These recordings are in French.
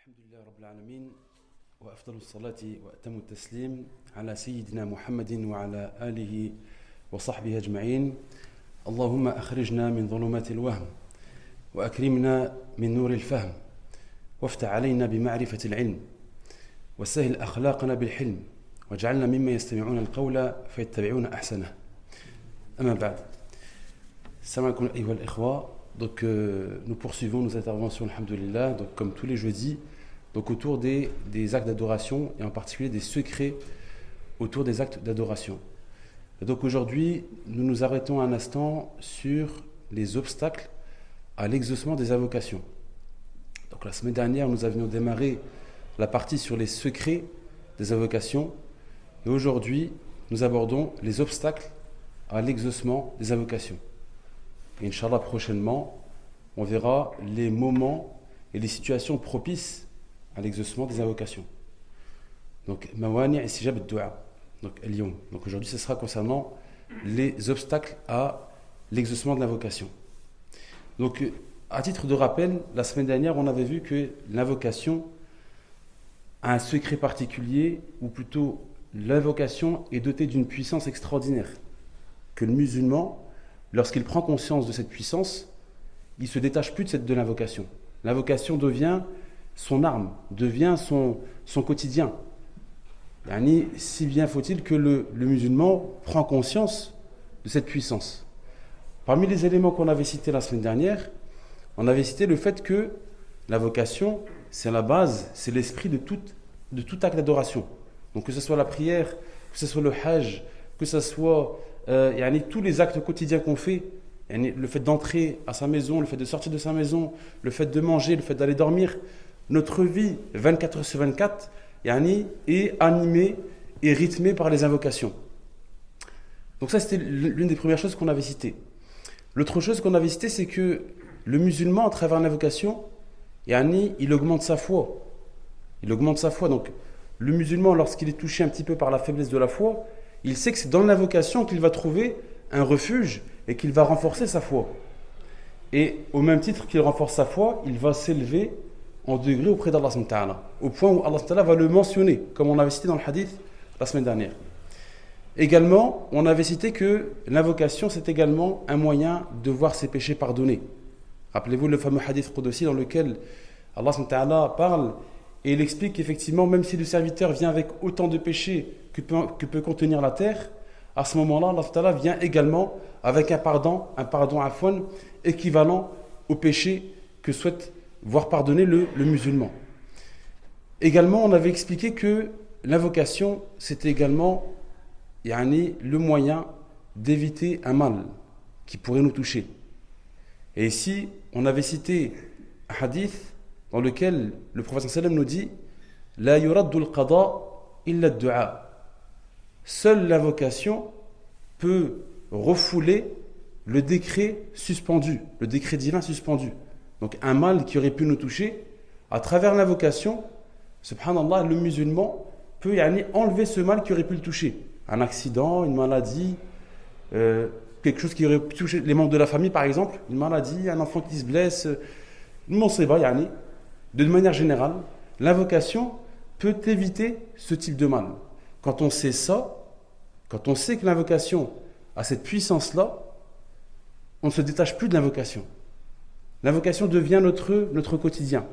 الحمد لله رب العالمين وأفضل الصلاة وأتم التسليم على سيدنا محمد وعلى آله وصحبه أجمعين. اللهم أخرجنا من ظلمات الوهم وأكرمنا من نور الفهم وافتح علينا بمعرفة العلم وسهل أخلاقنا بالحلم واجعلنا ممن يستمعون القول فيتبعون أحسنه. أما بعد. Salam alaikum ayyuha al-ikhwa. Donc nous poursuivons nos interventions, alhamdoulilah, donc comme tous les jeudis, donc autour des actes d'adoration et en particulier des secrets autour des actes d'adoration. Et donc aujourd'hui, nous nous arrêtons un instant sur les obstacles à l'exaucement des invocations. Donc la semaine dernière, nous avions démarré la partie sur les secrets des invocations et aujourd'hui, nous abordons les obstacles à l'exaucement des invocations. Et Inch'Allah, prochainement, on verra les moments et les situations propices à l'exaucement des invocations. Donc, Mawani' istijab ad-du'a. Donc aujourd'hui, ce sera concernant les obstacles à l'exaucement de l'invocation. Donc, à titre de rappel, la semaine dernière, on avait vu que l'invocation a un secret particulier, ou plutôt l'invocation est dotée d'une puissance extraordinaire. Que le musulman, lorsqu'il prend conscience de cette puissance, il ne se détache plus de l'invocation. L'invocation devient son arme, devient son quotidien. Yani, si bien faut-il que le musulman prend conscience de cette puissance. Parmi les éléments qu'on avait cités la semaine dernière, on avait cité le fait que l'invocation, c'est la base, c'est l'esprit de tout acte d'adoration. Donc que ce soit la prière, que ce soit le hajj, que ce soit tous les actes quotidiens qu'on fait, le fait d'entrer à sa maison, le fait de sortir de sa maison, le fait de manger, le fait d'aller dormir, notre vie 24 heures sur 24 est animée et rythmée par les invocations. Donc ça, c'était l'une des premières choses qu'on avait citées. L'autre chose qu'on avait citée, c'est que le musulman, à travers l'invocation, il augmente sa foi. Il augmente sa foi. Donc le musulman, lorsqu'il est touché un petit peu par la faiblesse de la foi, il sait que c'est dans l'invocation qu'il va trouver un refuge et qu'il va renforcer sa foi. Et au même titre qu'il renforce sa foi, il va s'élever en degré auprès d'Allah subhanahu wa ta'ala, au point où Allah subhanahu wa ta'ala va le mentionner, comme on avait cité dans le hadith la semaine dernière. Également, on avait cité que l'invocation, c'est également un moyen de voir ses péchés pardonnés. Rappelez-vous le fameux hadith Qudsi dans lequel Allah subhanahu wa ta'ala parle et il explique qu'effectivement, même si le serviteur vient avec autant de péchés que peut contenir la terre, à ce moment-là, Allah Ta'ala vient également avec un pardon afwan, équivalent au péché que souhaite voir pardonner le musulman. Également, on avait expliqué que l'invocation, c'était également le moyen d'éviter un mal qui pourrait nous toucher. Et ici, on avait cité un hadith dans lequel le prophète sallam nous dit « La yuraddu al-qada illa ad-du'a » Seule l'invocation peut refouler le décret suspendu, le décret divin suspendu. Donc un mal qui aurait pu nous toucher, à travers l'invocation, subhanallah, le musulman peut enlever ce mal qui aurait pu le toucher. Un accident, une maladie, quelque chose qui aurait pu toucher les membres de la famille par exemple, une maladie, un enfant qui se blesse, une musiba, de manière générale, l'invocation peut éviter ce type de mal. Quand on sait ça, quand on sait que l'invocation a cette puissance-là, on ne se détache plus de l'invocation. L'invocation devient notre quotidien.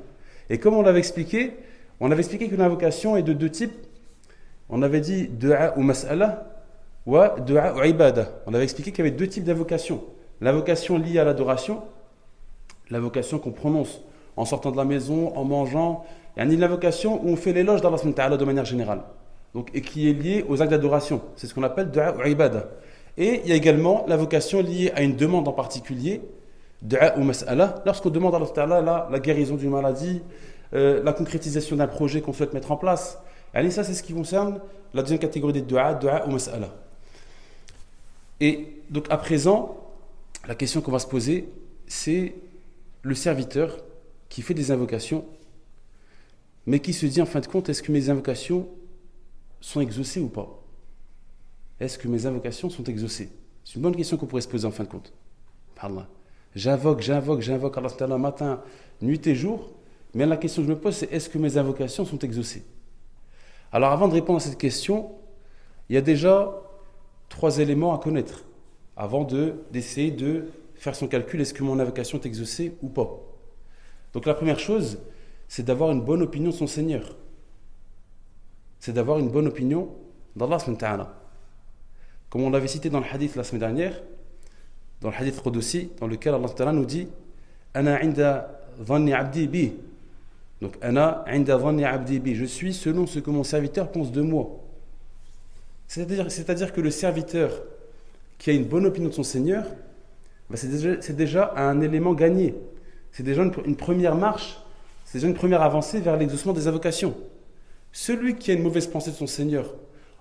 Et comme on avait expliqué que l'invocation est de deux types. On avait dit du'a ou mas'ala ou du'a ou ibada. On avait expliqué qu'il y avait deux types d'invocation. L'invocation liée à l'adoration, l'invocation qu'on prononce en sortant de la maison, en mangeant, l'invocation où on fait l'éloge d'Allah subhanahu wa ta'ala de manière générale. Donc, et qui est liée aux actes d'adoration. C'est ce qu'on appelle du'a ou ibada. Et il y a également l'invocation liée à une demande en particulier, du'a ou mas'ala, lorsqu'on demande à Allah Ta'ala la guérison d'une maladie, la concrétisation d'un projet qu'on souhaite mettre en place. Et ça, c'est ce qui concerne la deuxième catégorie des du'a ou mas'ala. Et donc, à présent, la question qu'on va se poser, c'est le serviteur qui fait des invocations, mais qui se dit en fin de compte, est-ce que mes invocations sont exaucées ou pas? Est-ce que mes invocations sont exaucées? C'est une bonne question qu'on pourrait se poser en fin de compte. Allah. J'invoque Allah matin, nuit et jour, Mais la question que je me pose, c'est est-ce que mes invocations sont exaucées? Alors avant de répondre à cette question, il y a déjà 3 éléments à connaître avant d'essayer de faire son calcul, est-ce que mon invocation est exaucée ou pas? Donc la première chose, c'est d'avoir une bonne opinion de son Seigneur. C'est d'avoir une bonne opinion d'Allah subhanahu wa ta'ala. Comme on l'avait cité dans le hadith la semaine dernière, dans le hadith Qudsi, dans lequel Allah ta'ala nous dit « Ana inda dhanni abdi bi » Donc « Ana inda dhanni abdi bi » Je suis selon ce que mon serviteur pense de moi. C'est-à-dire que le serviteur qui a une bonne opinion de son Seigneur, c'est déjà un élément gagné. C'est déjà une première marche, c'est déjà une première avancée vers l'exaucement des invocations. Celui qui a une mauvaise pensée de son Seigneur,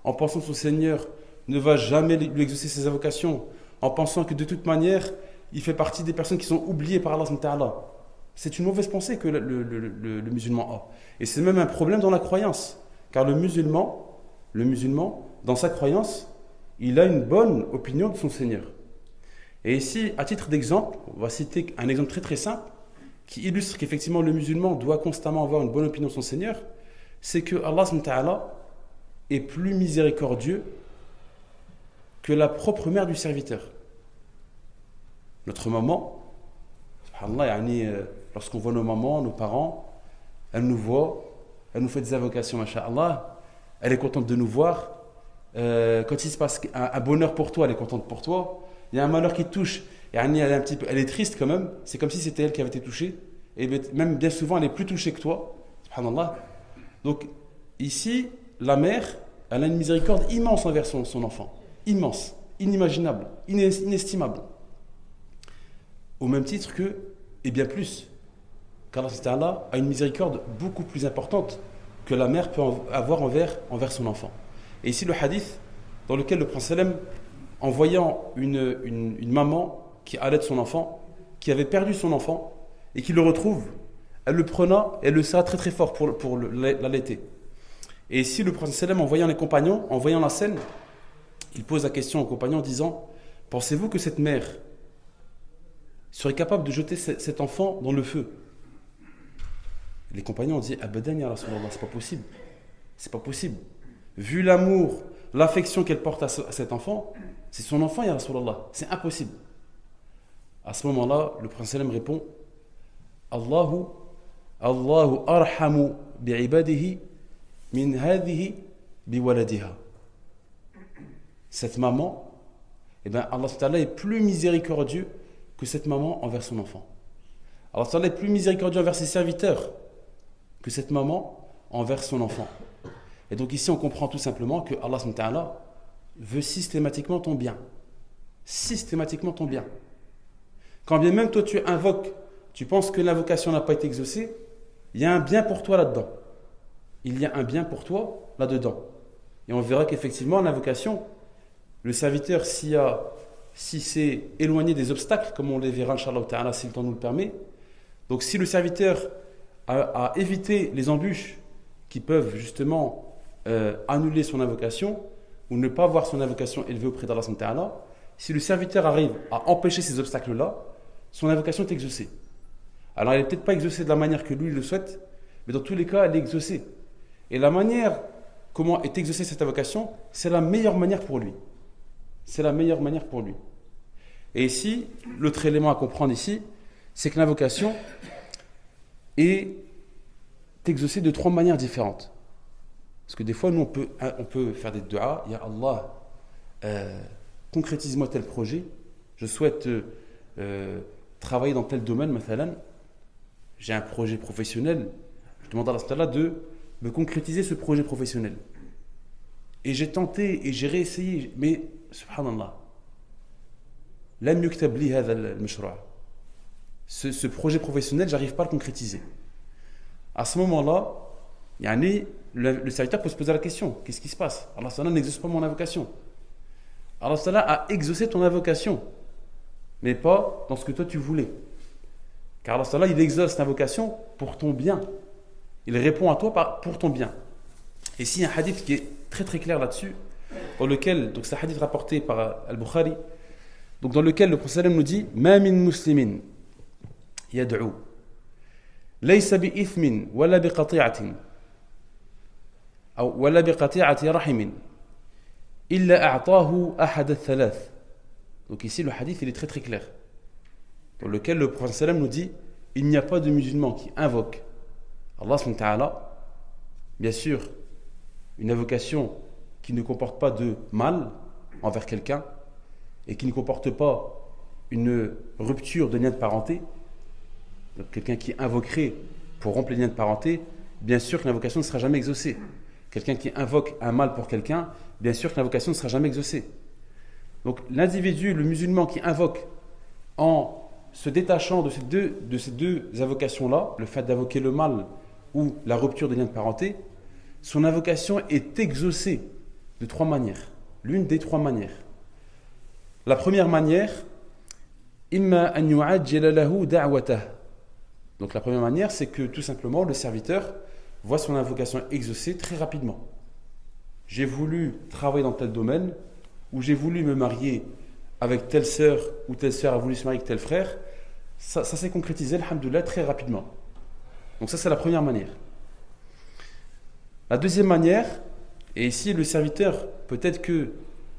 en pensant que son Seigneur ne va jamais lui exaucer ses invocations, en pensant que de toute manière, il fait partie des personnes qui sont oubliées par Allah subhanahu wa ta'ala. C'est une mauvaise pensée que le musulman a. Et c'est même un problème dans la croyance. Car le musulman, dans sa croyance, il a une bonne opinion de son Seigneur. Et ici, à titre d'exemple, on va citer un exemple très très simple qui illustre qu'effectivement le musulman doit constamment avoir une bonne opinion de son Seigneur. C'est que Allah subhanahu wa ta'ala est plus miséricordieux que la propre mère du serviteur. Notre maman, subhanallah, lorsqu'on voit nos mamans, nos parents, elles nous voient, elles nous font des invocations, masha'Allah, elle est contente de nous voir. Quand il se passe un bonheur pour toi, elle est contente pour toi. Il y a un malheur qui te touche, elle est triste quand même, c'est comme si c'était elle qui avait été touchée. Et même bien souvent, elle est plus touchée que toi, subhanallah. Donc ici, la mère, elle a une miséricorde immense envers son enfant. Immense, inimaginable, inestimable. Au même titre que, et bien plus, qu'Allah a une miséricorde beaucoup plus importante que la mère peut avoir envers son enfant. Et ici le hadith dans lequel le Prophète sallam, en voyant une maman qui allait son enfant, qui avait perdu son enfant, et qui le retrouve, elle le prena et elle le serra très très fort pour l'allaiter. Et ici le Prophète sallam, en voyant les compagnons, en voyant la scène, il pose la question aux compagnons en disant « Pensez-vous que cette mère serait capable de jeter cet enfant dans le feu ?» Les compagnons ont dit « Abadan ya Rasulallah, c'est pas possible. C'est pas possible. Vu l'amour, l'affection qu'elle porte à cet enfant, c'est son enfant ya Rasulallah. C'est impossible. » À ce moment-là, le Prophète sallam répond « Allahu arhamu bi'ibadihi min hadhihi biwaladiha. » Cette maman, Allah est plus miséricordieux que cette maman envers son enfant. Allah est plus miséricordieux envers ses serviteurs que cette maman envers son enfant. Et donc ici, on comprend tout simplement que Allah veut systématiquement ton bien. Systématiquement ton bien. Quand bien même toi tu invoques, tu penses que l'invocation n'a pas été exaucée, il y a un bien pour toi là-dedans. Il y a un bien pour toi là-dedans. Et on verra qu'effectivement, l'invocation, le serviteur, si c'est éloigné des obstacles, comme on les verra, Inch'Allah ta'ala, si le temps nous le permet, donc si le serviteur a évité les embûches qui peuvent justement annuler son invocation, ou ne pas voir son invocation élevée auprès d'Allah ta'ala, si le serviteur arrive à empêcher ces obstacles-là, son invocation est exaucée. Alors elle n'est peut-être pas exaucée de la manière que lui le souhaite, mais dans tous les cas, elle est exaucée. Et la manière, comment est exaucée cette invocation, c'est la meilleure manière pour lui. C'est la meilleure manière pour lui. Et ici, l'autre élément à comprendre ici, c'est que l'invocation est exaucée de 3 manières différentes. Parce que des fois, nous, on peut faire des du'as, Ya Allah, concrétise-moi tel projet, je souhaite travailler dans tel domaine, mathalan, j'ai un projet professionnel, je demande à Allah de me concrétiser ce projet professionnel. Et j'ai tenté et j'ai réessayé, mais subhanallah, lam yuktab li hadha al-mashru'. Ce projet professionnel, j'arrive pas à le concrétiser. À ce moment-là, le serviteur peut se poser la question, qu'est-ce qui se passe? Allah n'exauce pas mon invocation. Allah a exaucé ton invocation, mais pas dans ce que toi tu voulais. Car Allah, il exauce l'invocation pour ton bien. Il répond à toi pour ton bien. Et ici, il y a un hadith qui est très très clair là-dessus, dans lequel, donc c'est un hadith rapporté par Al-Bukhari, donc dans lequel le Prophète nous dit « Ma min muslimin yad'u ليس بإثم ولا بقطيعة أو ولا بقطيعة رحم إلا أعطاه أحد الثلاث. Donc ici le hadith il est très très clair, dans lequel le prophète sallam nous dit il n'y a pas de musulman qui invoque Allah subhanahu wa ta'ala, bien sûr une invocation qui ne comporte pas de mal envers quelqu'un et qui ne comporte pas une rupture de lien de parenté. Donc quelqu'un qui invoquerait pour rompre les liens de parenté, bien sûr que l'invocation ne sera jamais exaucée. Quelqu'un qui invoque un mal pour quelqu'un, bien sûr que l'invocation ne sera jamais exaucée. Donc l'individu, le musulman qui invoque en se détachant de ces deux invocations-là, le fait d'invoquer le mal ou la rupture des liens de parenté, son invocation est exaucée de trois manières. L'une des trois manières. La première manière, imma an yu'ajjila lahu da'watah. Donc la première manière, c'est que tout simplement le serviteur voit son invocation exaucée très rapidement. J'ai voulu travailler dans tel domaine, ou j'ai voulu me marier avec telle sœur, ou telle sœur a voulu se marier avec tel frère. Ça s'est concrétisé, alhamdoulilah, très rapidement. Donc ça, c'est la première manière. La deuxième manière, et ici le serviteur, peut-être que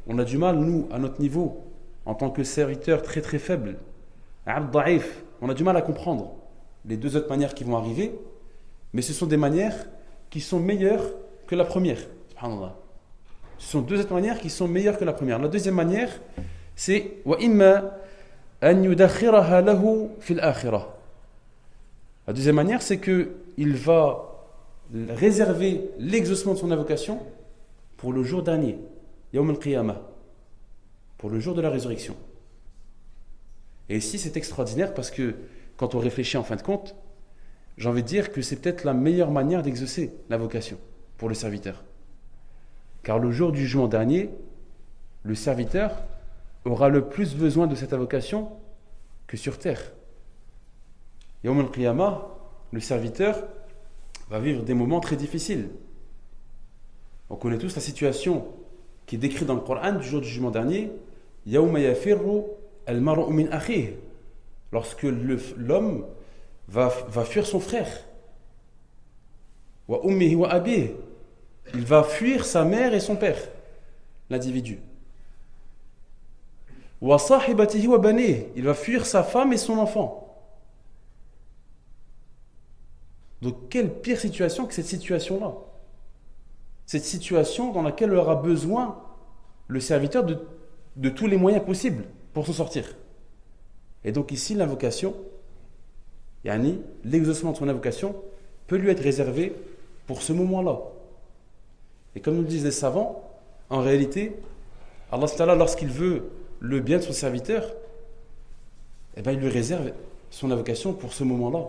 on a du mal, nous, à notre niveau, en tant que serviteur très très faible, on a du mal à comprendre les deux autres manières qui vont arriver, mais ce sont des manières qui sont meilleures que la première. Subhanallah. Ce sont deux autres manières qui sont meilleures que la première. La deuxième manière, c'est wa imma an yudakhiraha lahu fil akhirah. La deuxième manière, c'est que il va réserver l'exaucement de son invocation pour le jour dernier, Yawm al-Qiyamah, pour le jour de la résurrection. Et ici, c'est extraordinaire parce que quand on réfléchit en fin de compte, j'ai envie de dire que c'est peut-être la meilleure manière d'exaucer l'invocation pour le serviteur. Car le jour du jugement dernier, le serviteur aura le plus besoin de cette invocation que sur terre. Yawm al-Qiyamah, le serviteur va vivre des moments très difficiles. On connaît tous la situation qui est décrite dans le Coran du jour du jugement dernier. Yawma yafirru al-mar'u min akhihi. Lorsque l'homme va fuir son frère. Wa ummihi wa abihi. Il va fuir sa mère et son père, l'individu. Wa sahibatihi wa banihi. Il va fuir sa femme et son enfant. Donc quelle pire situation que cette situation-là. Cette situation dans laquelle il aura besoin, le serviteur, de tous les moyens possibles pour s'en sortir. Et donc ici, l'invocation, l'exaucement de son invocation, peut lui être réservé pour ce moment-là. Et comme nous le disent les savants, en réalité, Allah Ta'ala, lorsqu'il veut le bien de son serviteur, il lui réserve son invocation pour ce moment-là,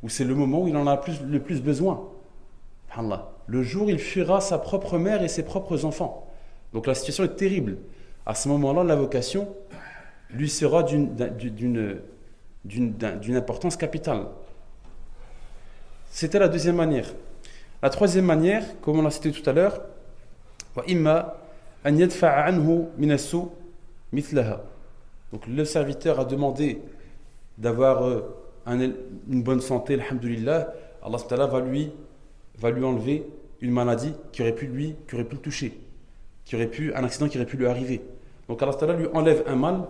où c'est le moment où il en a le plus besoin. Le jour où il fuira sa propre mère et ses propres enfants. Donc la situation est terrible. À ce moment-là, l'invocation lui sera d'une importance capitale. C'était la deuxième manière. La troisième manière, comme on l'a cité tout à l'heure, وَإِمَّا أَنْ يَدْفَعَ عَنْهُ مِنَ السُّوءِ مِثْلَهَا. Donc le serviteur a demandé d'avoir une bonne santé, alhamdoulilah. Allah subhanahu wa ta'ala va lui enlever une maladie qui aurait pu le toucher, un accident qui aurait pu lui arriver. Donc Allah subhanahu wa ta'ala lui enlève un mal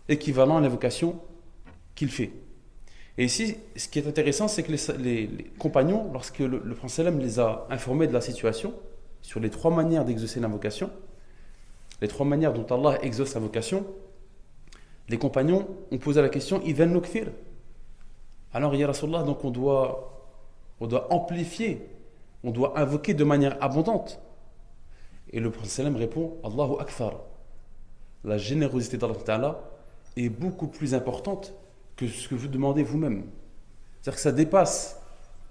équivalent à l'invocation qu'il fait. Et ici, ce qui est intéressant, c'est que les compagnons, lorsque le prophète sallam les a informés de la situation, sur les trois manières d'exaucer l'invocation, les trois manières dont Allah exauce l'invocation, les compagnons ont posé la question « Idhan nukthir » Alors, ya Rasulallah, donc on doit amplifier, on doit invoquer de manière abondante. Et le prophète sallam répond « Allahu akthar » La générosité d'Allah Ta'ala est beaucoup plus importante que ce que vous demandez vous-même. C'est-à-dire que ça dépasse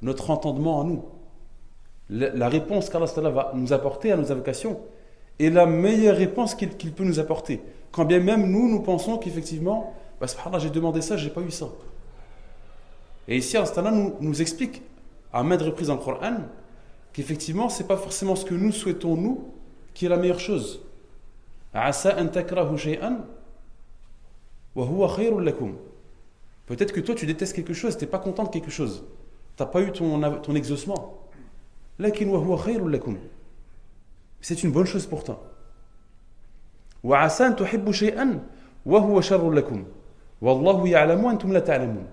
notre entendement à nous. La réponse qu'Allah Ta'ala va nous apporter à nos invocations est la meilleure réponse qu'il peut nous apporter. Quand bien même nous pensons qu'effectivement, subhanallah, j'ai demandé ça, j'ai pas eu ça. Et ici, Allah Ta'ala nous explique à maintes reprises dans le Coran qu'effectivement, c'est pas forcément ce que nous souhaitons, nous, qui est la meilleure chose. Asa an takrahu shay'an wa huwa khayrun lakum. Peut-être que toi tu détestes quelque chose, tu n'es pas content de quelque chose. tu n'as pas eu ton exaucement. لكن وهو خير لكم. C'est une bonne chose pour toi. وعسى أن تحبوا شيئا وهو شر لكم. والله يعلم وأنتم لا تعلمون.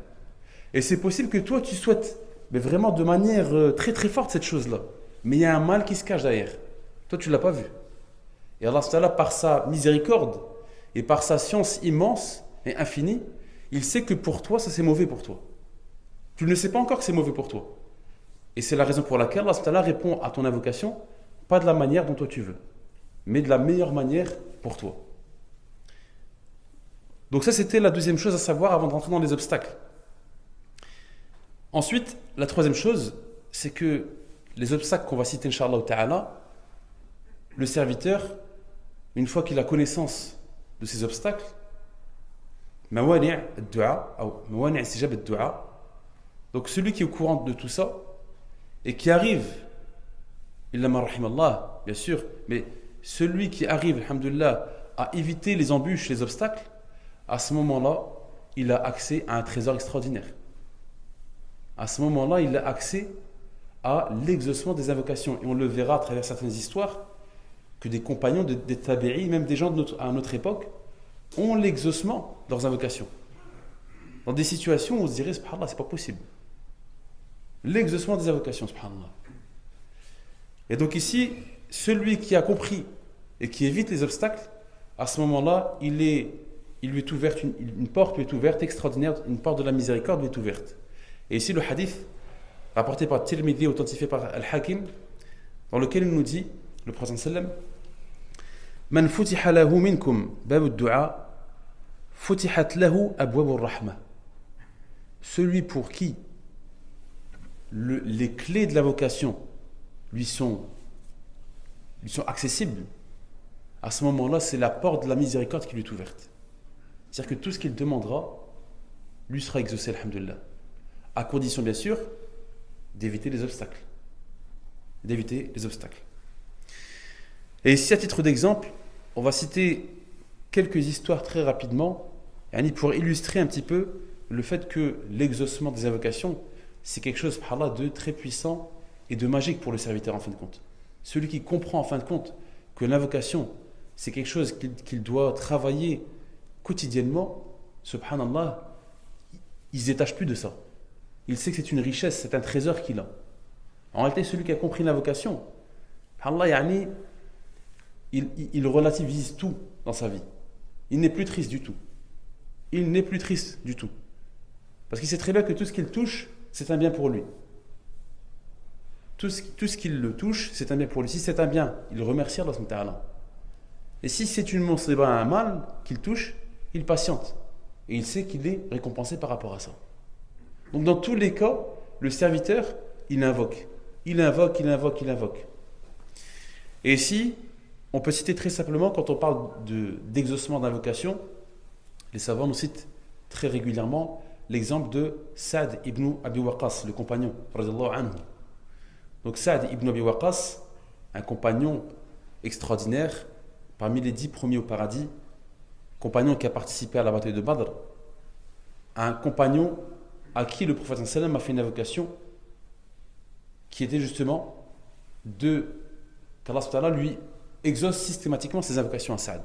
Et c'est possible que toi tu souhaites, mais vraiment de manière très très forte cette chose-là. Mais il y a un mal qui se cache derrière. Toi tu ne l'as pas vu. Et Allah par sa miséricorde et par sa science immense et infinie, il sait que pour toi ça c'est mauvais pour toi. Tu ne sais pas encore que c'est mauvais pour toi. Et c'est la raison pour laquelle Allah répond à ton invocation, pas de la manière dont toi tu veux, mais de la meilleure manière pour toi. Donc ça c'était la deuxième chose à savoir avant de rentrer dans les obstacles. Ensuite, la troisième chose, c'est que les obstacles qu'on va citer, Inch'Allah Ta'ala, le serviteur, une fois qu'il a connaissance de ces obstacles, mawani' ad-du'a, ou mawani' istijab ad-du'a, donc celui qui est au courant de tout ça, et qui arrive, illa ma rahimallah, bien sûr, mais celui qui arrive, alhamdoulilah, à éviter les embûches, les obstacles, à ce moment-là, il a accès à un trésor extraordinaire. À ce moment-là, il a accès à l'exaucement des invocations. Et on le verra à travers certaines histoires, que des compagnons, des tabi'i, même des gens à notre époque, ont l'exaucement de leurs invocations. Dans des situations où on se dirait, subhanallah, c'est pas possible. L'exaucement des invocations, subhanallah. Et donc ici, celui qui a compris et qui évite les obstacles, à ce moment-là, il lui est ouverte une porte lui est ouverte extraordinaire, une porte de la miséricorde lui est ouverte. Et ici le hadith rapporté par Tirmidhi, authentifié par Al-Hakim, dans lequel il nous dit, le prophète sallam, Man futiha lahu minkum bab ad-du'a futihat lahu abwab ar-rahma. Celui pour qui les clés de la vocation lui sont accessibles, à ce moment-là, c'est la porte de la miséricorde qui lui est ouverte. C'est-à-dire que tout ce qu'il demandera lui sera exaucé, alhamdoulilah. À condition, bien sûr, d'éviter les obstacles. Et ici, à titre d'exemple, on va citer quelques histoires très rapidement, pour illustrer un petit peu le fait que l'exaucement des invocations, c'est quelque chose, subhanallah, de très puissant et de magique pour le serviteur en fin de compte. Celui qui comprend en fin de compte que l'invocation, c'est quelque chose qu'il doit travailler quotidiennement, subhanallah, il ne se détache plus de ça. Il sait que c'est une richesse, c'est un trésor qu'il a. En réalité, celui qui a compris l'invocation, subhanallah, il relativise tout dans sa vie. Il n'est plus triste du tout. Parce qu'il sait très bien que tout ce qu'il touche, c'est un bien pour lui. Tout ce qu'il le touche, c'est un bien pour lui. Si c'est un bien, il remercie Allah subhanahu wa ta'ala. Et si c'est une monstre, un mal qu'il touche, il patiente. Et il sait qu'il est récompensé par rapport à ça. Donc dans tous les cas, le serviteur, il invoque. Et ici, on peut citer très simplement, quand on parle d'exaucement d'invocation, les savants nous citent très régulièrement l'exemple de Sa'd ibn Abi Waqqas, le compagnon, radiyallahu anhu. Donc Sa'd ibn Abi Waqqas, un compagnon extraordinaire, parmi les 10 premiers au paradis, compagnon qui a participé à la bataille de Badr, un compagnon à qui le prophète sallam a fait une invocation qui était justement qu'Allah subhanahu wa ta'ala lui exauce systématiquement ses invocations à Sa'd.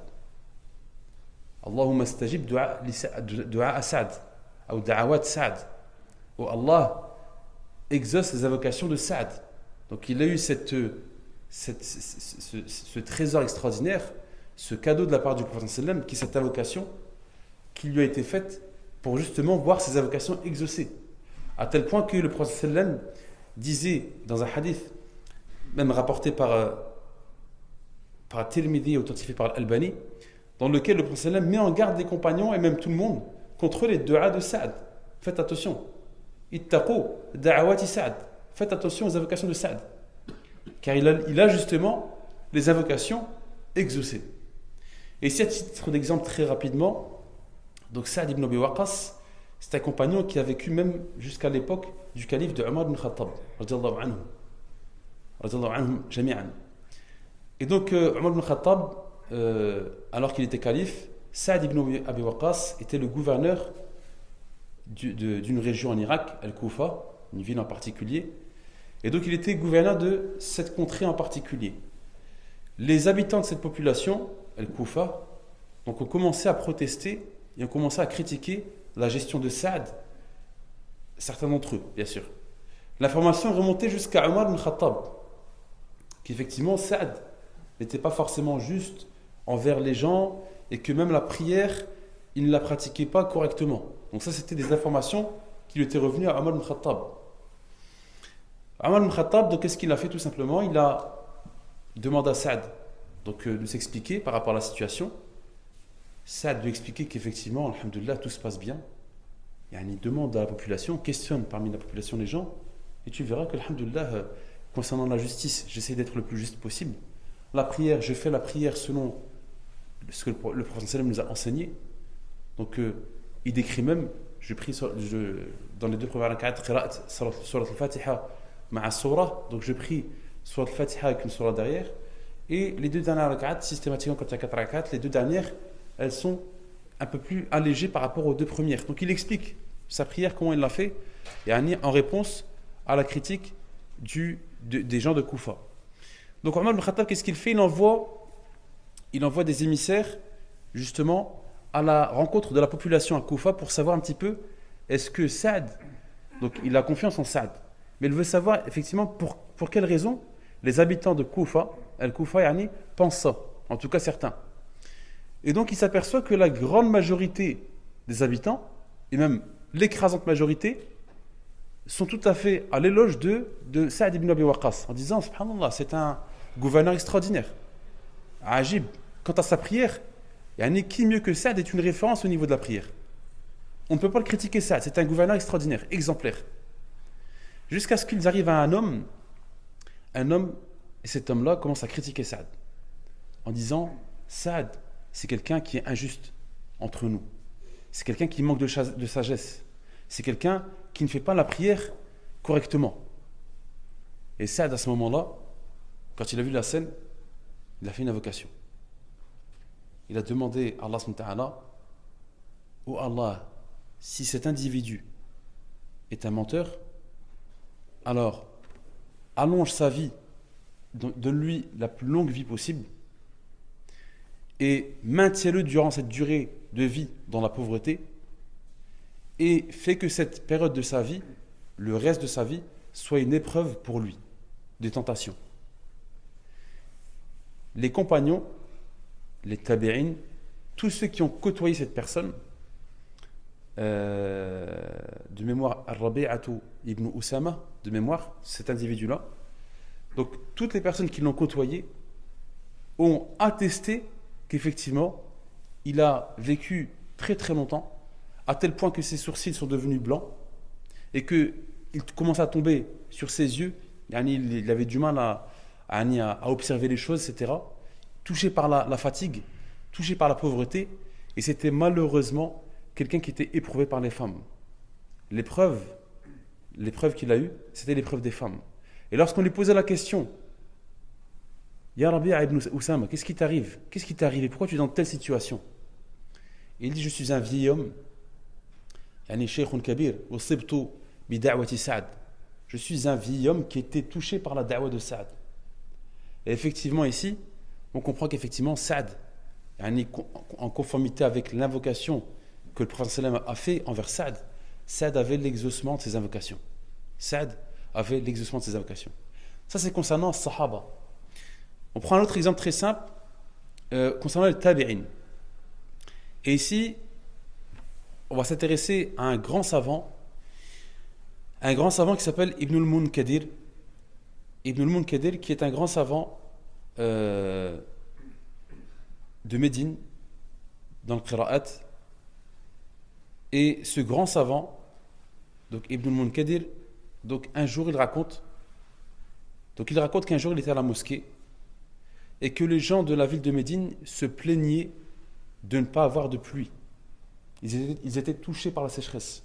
Allahumma stajib du'a à Sa'd, ou da'awat Sa'd. Oh Allah, exauce les invocations de Sa'd. Donc il a eu ce trésor extraordinaire, ce cadeau de la part du prophète sallam, qui est cette invocation qui lui a été faite pour justement voir ses invocations exaucées. À tel point que le prophète sallam disait dans un hadith, même rapporté par Tirmidhi, authentifié par Al-Albani, dans lequel le prophète sallam met en garde les compagnons et même tout le monde contre les du'a de Sa'd. Faites attention. Ittaqu da'awati Sa'd. Faites attention aux invocations de Sa'd. Car il a justement les invocations exaucées. Et ici, à titre d'exemple, très rapidement, donc Sa'd ibn Abi Waqqas, c'est un compagnon qui a vécu même jusqu'à l'époque du calife de Omar ibn Khattab, radiyallahu anhum jami'an. Et donc, Omar ibn Khattab, alors qu'il était calife, Sa'd ibn Abi Waqqas était le gouverneur d'une région en Irak, Al-Koufa, une ville en particulier. Et donc il était gouverneur de cette contrée en particulier. Les habitants de cette population, Al-Koufa, donc ont commencé à protester et ont commencé à critiquer la gestion de Saad, certains d'entre eux, bien sûr. L'information est remontée jusqu'à Omar ibn Khattab, qu'effectivement Saad n'était pas forcément juste envers les gens et que même la prière, il ne la pratiquait pas correctement. Donc ça, c'était des informations qui lui étaient revenues à Omar ibn Khattab. Omar ibn Khattab, donc qu'est-ce qu'il a fait tout simplement? Il a demandé à Saad de s'expliquer par rapport à la situation. Saad lui expliquait qu'effectivement, alhamdoulilah, tout se passe bien. Il demande à la population, questionne parmi la population les gens, et tu verras que, alhamdoulilah, concernant la justice, j'essaie d'être le plus juste possible. La prière, je fais la prière selon ce que le prophète sallam nous a enseigné. Donc, il décrit même, dans les deux premières rak'at, surat al-Fatiha ma'a surah, donc je prie surat al-Fatiha avec une surah derrière, et les deux dernières rak'at, systématiquement quand il y a 4 rak'at, les deux dernières, elles sont un peu plus allégées par rapport aux deux premières. Donc il explique sa prière, comment il l'a fait, et en réponse à la critique des gens de Koufa. Donc Omar ibn Khattab, qu'est-ce qu'il fait? Il envoie des émissaires justement à la rencontre de la population à Koufa pour savoir un petit peu est-ce que Saad, donc il a confiance en Saad, mais il veut savoir effectivement pour quelles raisons les habitants de Koufa, Al-Koufa pensent ça, en tout cas certains. Et donc il s'aperçoit que la grande majorité des habitants, et même l'écrasante majorité, sont tout à fait à l'éloge de Saad ibn Abi Waqqas, en disant subhanallah, c'est un gouverneur extraordinaire. Ajib. Quant à sa prière, qui mieux que Saad est une référence au niveau de la prière. On ne peut pas le critiquer, Saad, c'est un gouverneur extraordinaire, exemplaire. Jusqu'à ce qu'ils arrivent à un homme, et cet homme-là commence à critiquer Saad, en disant Saad, c'est quelqu'un qui est injuste entre nous. C'est quelqu'un qui manque de sagesse. C'est quelqu'un qui ne fait pas la prière correctement. Et Saad, à ce moment-là, quand il a vu la scène, il a fait une invocation. Il a demandé à Allah subhanahu wa ta'ala, oh Allah, si cet individu est un menteur, alors allonge sa vie, donne-lui la plus longue vie possible et maintiens-le durant cette durée de vie dans la pauvreté et fais que cette période de sa vie, le reste de sa vie, soit une épreuve pour lui, des tentations. Les compagnons, les tabi'in, tous ceux qui ont côtoyé cette personne, de mémoire Ar-Rabi'atu ibn Usama, de mémoire, cet individu-là, donc toutes les personnes qui l'ont côtoyé ont attesté qu'effectivement, il a vécu très très longtemps, à tel point que ses sourcils sont devenus blancs et qu'il commence à tomber sur ses yeux. Il avait du mal à observer les choses, etc. Touché par la fatigue, touché par la pauvreté, et c'était malheureusement quelqu'un qui était éprouvé par les femmes. L'épreuve qu'il a eue, c'était l'épreuve des femmes. Et lorsqu'on lui posait la question, Ya Rabi'a ibn Usama, qu'est-ce qui t'arrive? Qu'est-ce qui t'est arrivé? Pourquoi tu es dans telle situation? Et il dit, je suis un vieil homme, Shaykhun Kabir, usibtu bi da'wati Saad. Je suis un vieil homme qui était touché par la da'wa de Saad. Et effectivement, ici, on comprend qu'effectivement, Saad, en conformité avec l'invocation que le prophète sallam a fait envers Saad, Saad avait l'exaucement de ses invocations. Saad avait l'exaucement de ses invocations. Ça, c'est concernant les Sahaba. On prend un autre exemple très simple concernant les tabi'in. Et ici, on va s'intéresser à un grand savant qui s'appelle Ibn al-Munkadir. Ibn al-Munkadir, qui est un grand savant de Médine, dans le Qira'at. Et ce grand savant, donc Ibn al-Munkadir, donc un jour il raconte qu'un jour il était à la mosquée et que les gens de la ville de Médine se plaignaient de ne pas avoir de pluie. Ils étaient touchés par la sécheresse.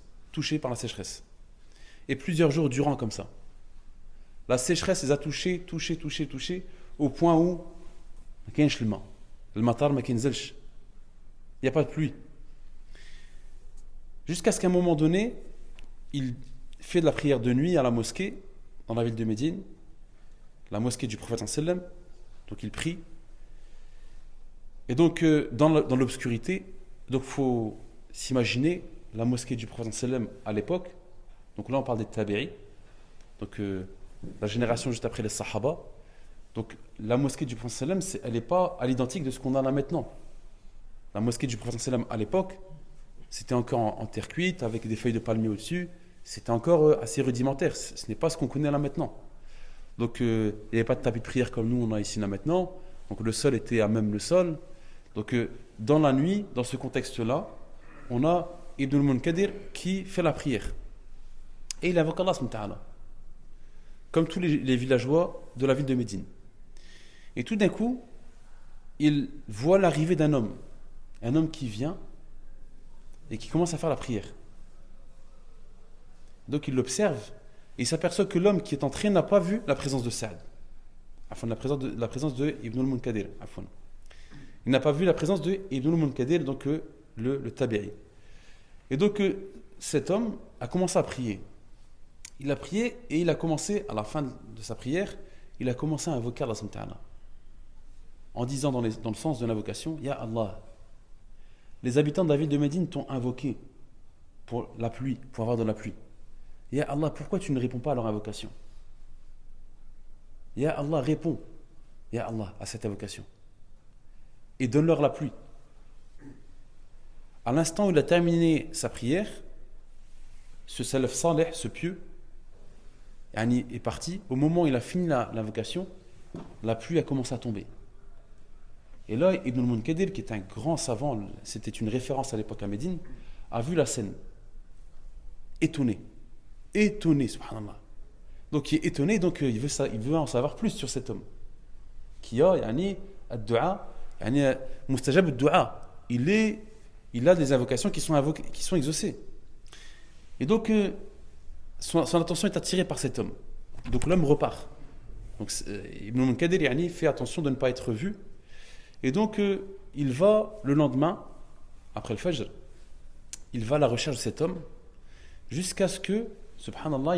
Et plusieurs jours durant comme ça. La sécheresse les a touchés, au point où il n'y a pas de pluie. Jusqu'à ce qu'à un moment donné, il fait de la prière de nuit à la mosquée, dans la ville de Médine, la mosquée du prophète sallam. Donc il prie. Et donc dans l'obscurité, donc faut s'imaginer la mosquée du prophète sallam à l'époque. Donc là on parle des tabi'i, donc la génération juste après les sahaba. Donc la mosquée du prophète sallam, elle n'est pas à l'identique de ce qu'on a là maintenant. La mosquée du prophète sallam à l'époque, c'était encore en terre cuite avec des feuilles de palmier au-dessus. C'était encore assez rudimentaire. Ce n'est pas ce qu'on connaît là maintenant. Donc il n'y avait pas de tapis de prière comme nous on a ici là maintenant. Donc le sol était à même le sol. Donc dans la nuit, dans ce contexte-là, on a Ibn al-Munkadir qui fait la prière. Et il invoque Allah subhanahu wa ta'ala. Comme tous les villageois de la ville de Médine. Et tout d'un coup, il voit l'arrivée d'un homme. Un homme qui vient et qui commence à faire la prière. Donc il l'observe et il s'aperçoit que l'homme qui est entré n'a pas vu la présence de Saad. La présence de Ibn al-Munkadir. Il n'a pas vu la présence de Ibn al-Munkadir, donc le tabi'i. Et donc cet homme a commencé à prier. Il a prié et il a commencé, à la fin de sa prière, il a commencé à invoquer Allah subhanahu wa ta'ala. En disant dans le sens de l'invocation, Ya Allah, les habitants de la ville de Médine t'ont invoqué pour la pluie, pour avoir de la pluie. Ya Allah, pourquoi tu ne réponds pas à leur invocation? Ya Allah, réponds, Ya Allah, à cette invocation. Et donne-leur la pluie. À l'instant où il a terminé sa prière, ce salaf salih, ce pieux, est parti. Au moment où il a fini l'invocation, la pluie a commencé à tomber. Et là, Ibn al-Munkadir, qui est un grand savant, c'était une référence à l'époque à Médine, a vu la scène. Étonné, subhanallah. Donc il est étonné, donc il veut en savoir plus sur cet homme. Qui a, ad-du'a, mustajab ad-du'a. Il a des invocations qui sont exaucées. Et donc, son attention est attirée par cet homme. Donc l'homme repart. Donc Ibn al-Munkadir fait attention de ne pas être vu. Et donc, il va le lendemain, après le Fajr, il va à la recherche de cet homme, jusqu'à ce que, subhanallah,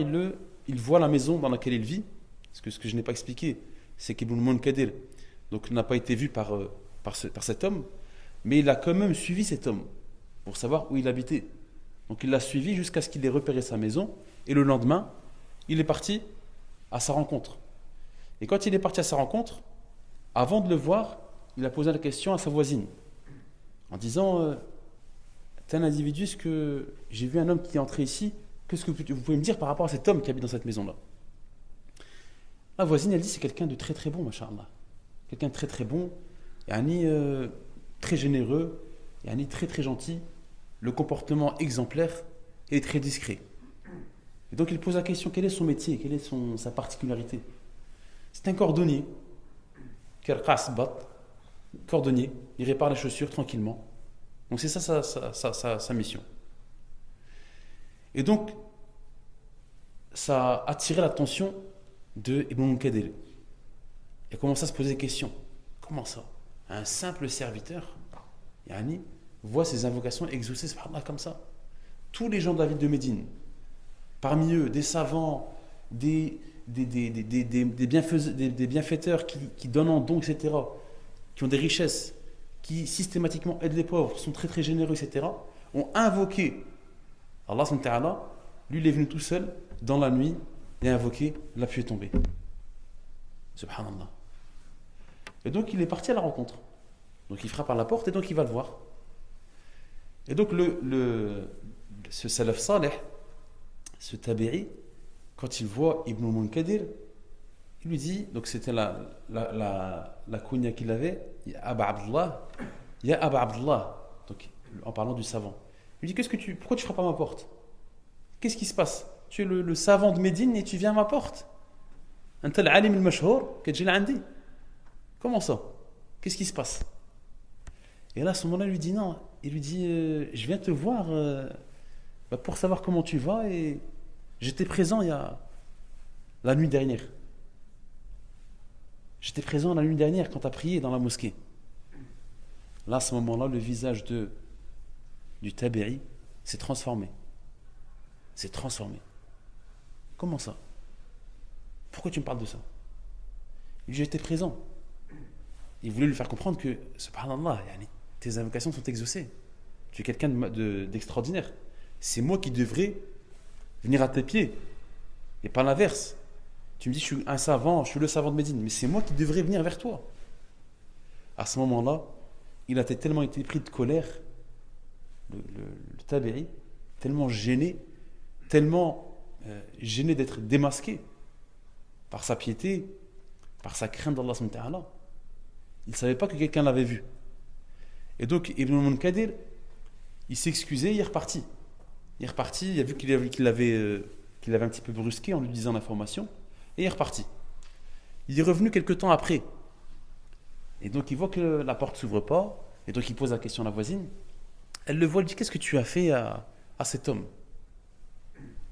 il voit la maison dans laquelle il vit. Parce que ce que je n'ai pas expliqué, c'est qu'Ibn al-Munkadir n'a pas été vu par cet homme, mais il a quand même suivi cet homme, pour savoir où il habitait. Donc il l'a suivi jusqu'à ce qu'il ait repéré sa maison, et le lendemain, il est parti à sa rencontre. Et quand il est parti à sa rencontre, avant de le voir, il a posé la question à sa voisine, en disant t'es un individu, est-ce que j'ai vu un homme qui est entré ici, qu'est-ce que vous pouvez me dire par rapport à cet homme qui habite dans cette maison-là? La voisine, elle dit, c'est quelqu'un de très très bon, masha'Allah. Quelqu'un de très très bon, très généreux, très très gentil, le comportement exemplaire et très discret. Et donc il pose la question, quel est son métier, quelle est sa particularité? C'est un cordonnier, cordonnier, il répare les chaussures tranquillement. Donc c'est ça sa mission. Et donc ça a attiré l'attention de Ibn al-Munkadir. Il a commencé à se poser des questions. Comment ça? Un simple serviteur voit ses invocations exaucées subhanallah, comme ça. Tous les gens de la ville de Médine, parmi eux des savants, des bienfaiteurs qui donnent en don, etc., qui ont des richesses, qui systématiquement aident les pauvres, sont très très généreux, etc., ont invoqué Allah subhanahu wa ta'ala. Lui, il est venu tout seul dans la nuit et a invoqué, la pluie est tombée. Subhanallah. Et donc il est parti à la rencontre. Donc il frappe à la porte et donc il va le voir. Et donc ce salaf salih, ce tabi'i, quand il voit Ibn al-Munkadir, il lui dit, donc c'était la kunya qu'il avait, Ya Aba Abdullah, donc en parlant du savant. Il lui dit, pourquoi tu frappes à ma porte? Qu'est-ce qui se passe? Tu es le savant de Médine et tu viens à ma porte? Anta al-alim al-mashhour, kadji al-andi. Comment ça? Qu'est-ce qui se passe? Et là, à ce moment-là, il lui dit non. Il lui dit je viens te voir pour savoir comment tu vas et j'étais présent il y a la nuit dernière. J'étais présent la nuit dernière quand tu as prié dans la mosquée. Là, à ce moment-là, le visage du tabi'i s'est transformé. Comment ça? Pourquoi tu me parles de ça? Il dit, j'étais présent. Il voulait lui faire comprendre que, subhanallah, tes invocations sont exaucées. Tu es quelqu'un d'extraordinaire. C'est moi qui devrais venir à tes pieds, et pas l'inverse. Tu me dis, je suis un savant, je suis le savant de Médine, mais c'est moi qui devrais venir vers toi. À ce moment-là, il a tellement été pris de colère, le tabi'i, tellement gêné d'être démasqué par sa piété, par sa crainte d'Allah subhanahu wa ta'ala. Il ne savait pas que quelqu'un l'avait vu. Et donc, Ibn al-Munkadir, il s'est excusé, il est reparti. Il a vu qu'il avait un petit peu brusqué en lui disant l'information, et il est reparti. Il est revenu quelque temps après. Et donc, il voit que la porte ne s'ouvre pas, et donc il pose la question à la voisine. Elle le voit, elle dit, qu'est-ce que tu as fait à cet homme?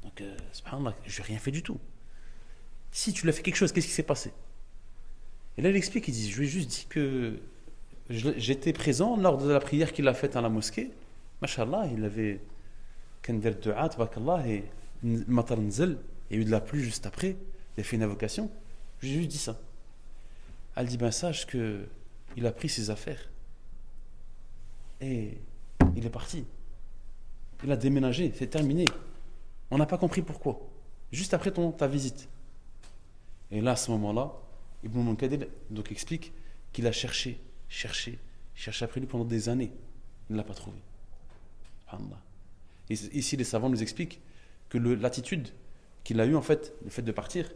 Donc, subhanallah, je n'ai rien fait du tout. Si tu lui as fait quelque chose, qu'est-ce qui s'est passé? Et là, il explique, il dit, je lui ai juste dit que j'étais présent lors de la prière qu'il a faite à la mosquée. Mashallah, il avait kandar dua, tabarakallah, et matar nzel, il y a eu de la pluie juste après, il a fait une invocation. Je lui ai juste dit ça. Elle dit, ben sache que il a pris ses affaires et il est parti. Il a déménagé, c'est terminé. On n'a pas compris pourquoi. Juste après ta visite. Et là, à ce moment-là, Ibn Munkadir donc explique qu'il a cherché après lui pendant des années. Il ne l'a pas trouvé. Subhanallah. Et ici, les savants nous expliquent que l'attitude qu'il a eue, en fait, le fait de partir,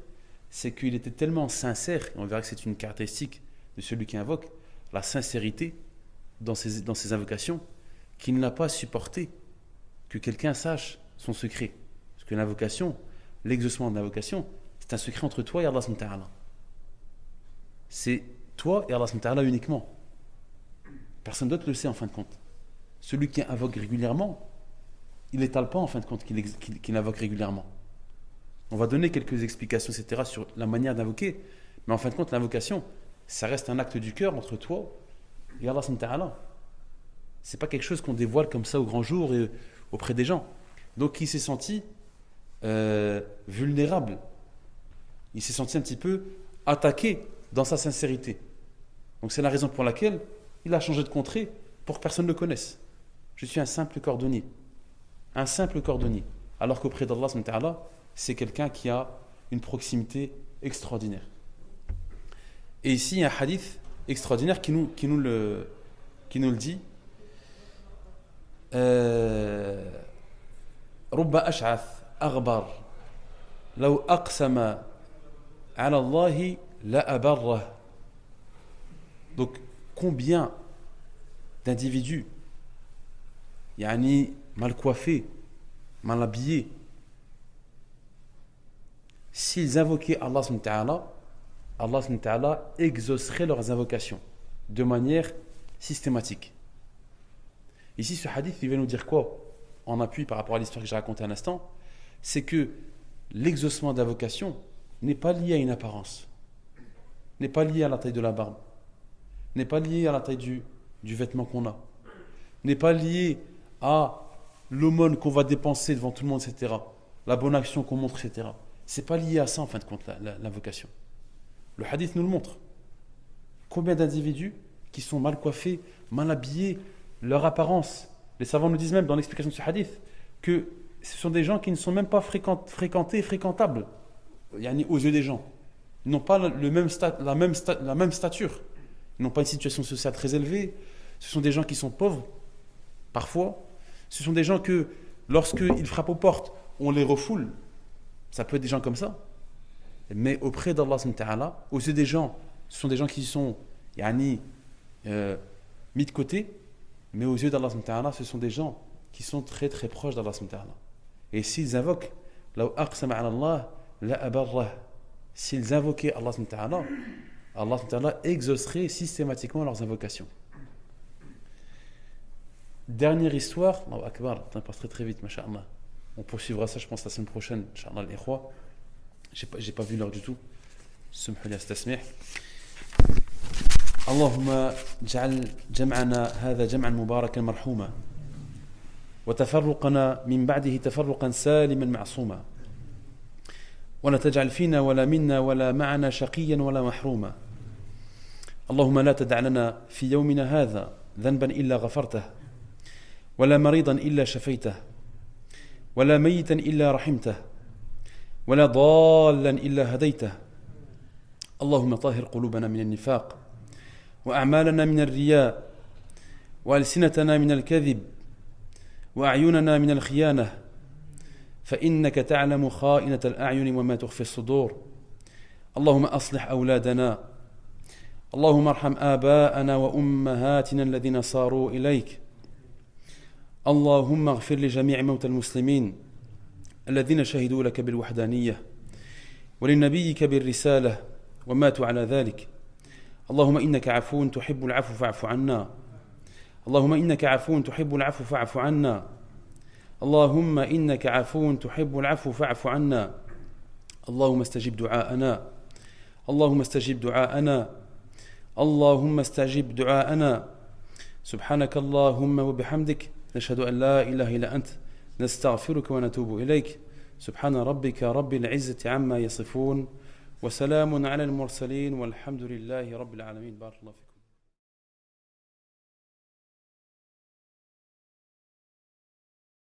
c'est qu'il était tellement sincère, et on verra que c'est une caractéristique de celui qui invoque, la sincérité dans ses invocations, qu'il n'a pas supporté que quelqu'un sache son secret. Parce que l'invocation, l'exaucement de l'invocation, c'est un secret entre toi et Allah subhanahu wa ta'ala. C'est toi et Allah subhanahu wa ta'ala uniquement. Personne d'autre le sait en fin de compte. Celui qui invoque régulièrement, il n'étale pas en fin de compte qu'il invoque régulièrement. On va donner quelques explications, etc., sur la manière d'invoquer, mais en fin de compte, l'invocation, ça reste un acte du cœur entre toi et Allah subhanahu wa ta'ala. C'est pas quelque chose qu'on dévoile comme ça au grand jour et auprès des gens. Donc il s'est senti vulnérable. Il s'est senti un petit peu attaqué dans sa sincérité. Donc c'est la raison pour laquelle il a changé de contrée pour que personne ne le connaisse. Je suis un simple cordonnier. Un simple cordonnier. Alors qu'auprès d'Allah subhanahu wa ta'ala, c'est quelqu'un qui a une proximité extraordinaire. Et ici, il y a un hadith extraordinaire qui nous le dit. رب أشعث أغبر لو أقسم على الله لأبره. Donc, combien d'individus mal coiffés, mal habillés, s'ils invoquaient Allah subhanahu wa ta'ala, Allah subhanahu wa ta'ala exaucerait leurs invocations de manière systématique. Ici, ce hadith, il va nous dire quoi? En appui par rapport à l'histoire que j'ai racontée un instant, c'est que l'exaucement d'invocation n'est pas lié à une apparence, n'est pas lié à la taille de la barbe, n'est pas lié à la taille du vêtement qu'on a, n'est pas lié à l'aumône qu'on va dépenser devant tout le monde, etc., la bonne action qu'on montre, etc. C'est pas lié à ça en fin de compte, l'invocation. Le hadith nous le montre. Combien d'individus qui sont mal coiffés, mal habillés, leur apparence. Les savants nous disent même dans l'explication de ce hadith que ce sont des gens qui ne sont même pas fréquentables aux yeux des gens. Ils n'ont pas la même stature. Ils n'ont pas une situation sociale très élevée. Ce sont des gens qui sont pauvres, parfois. Ce sont des gens que, lorsqu'ils frappent aux portes, on les refoule. Ça peut être des gens comme ça. Mais auprès d'Allah subhanahu wa ta'ala, aux yeux des gens, ce sont des gens qui sont mis de côté. Mais aux yeux d'Allah subhanahu wa ta'ala, ce sont des gens qui sont très très proches d'Allah subhanahu wa ta'ala. Et s'ils invoquent, s'ils invoquaient Allah subhanahu wa ta'ala, Allah subhanahu wa ta'ala exaucerait systématiquement leurs invocations. Dernière histoire, Allahu Akbar, le temps passe très très vite, masha'Allah. On poursuivra ça, je pense, la semaine prochaine, Inch'Allah, l'ikhwa. J'ai pas vu l'heure du tout. Sumhuli astasmih. اللهم اجعل جمعنا هذا جمعا مباركا مرحوما وتفرقنا من بعده تفرقا سالما معصوما ولا تجعل فينا ولا منا ولا معنا شقيا ولا محروما. اللهم لا تدع لنا في يومنا هذا ذنبا إلا غفرته، ولا مريضا إلا شفيته، ولا ميتا إلا رحمته، ولا ضالا إلا هديته. اللهم طهر قلوبنا من النفاق، وأعمالنا من الرياء، وألسنتنا من الكذب، وأعيننا من الخيانة، فإنك تعلم خائنة الأعين وما تخفي الصدور. اللهم أصلح أولادنا، اللهم ارحم آباءنا وأمهاتنا الذين صاروا إليك. اللهم اغفر لجميع موتى المسلمين الذين شهدوا لك بالوحدانية ولنبيك بالرسالة وماتوا على ذلك. اللهم إنك عفو تحب العفو فاعف عنا. اللهم إنك عفو تحب العفو فاعف عنا. اللهم إنك عفو تحب العفو فاعف عنا. اللهم استجب دعاءنا. اللهم استجب دعاءنا. اللهم استجب دعاءنا. سبحانك اللهم وبحمدك، نشهد أن لا إله إلا أنت، نستغفرك ونتوب إليك. سبحان ربك رب العزة عما يصفون، وسلام على المرسلين، والحمد لله رب العالمين. بارك الله فيكم.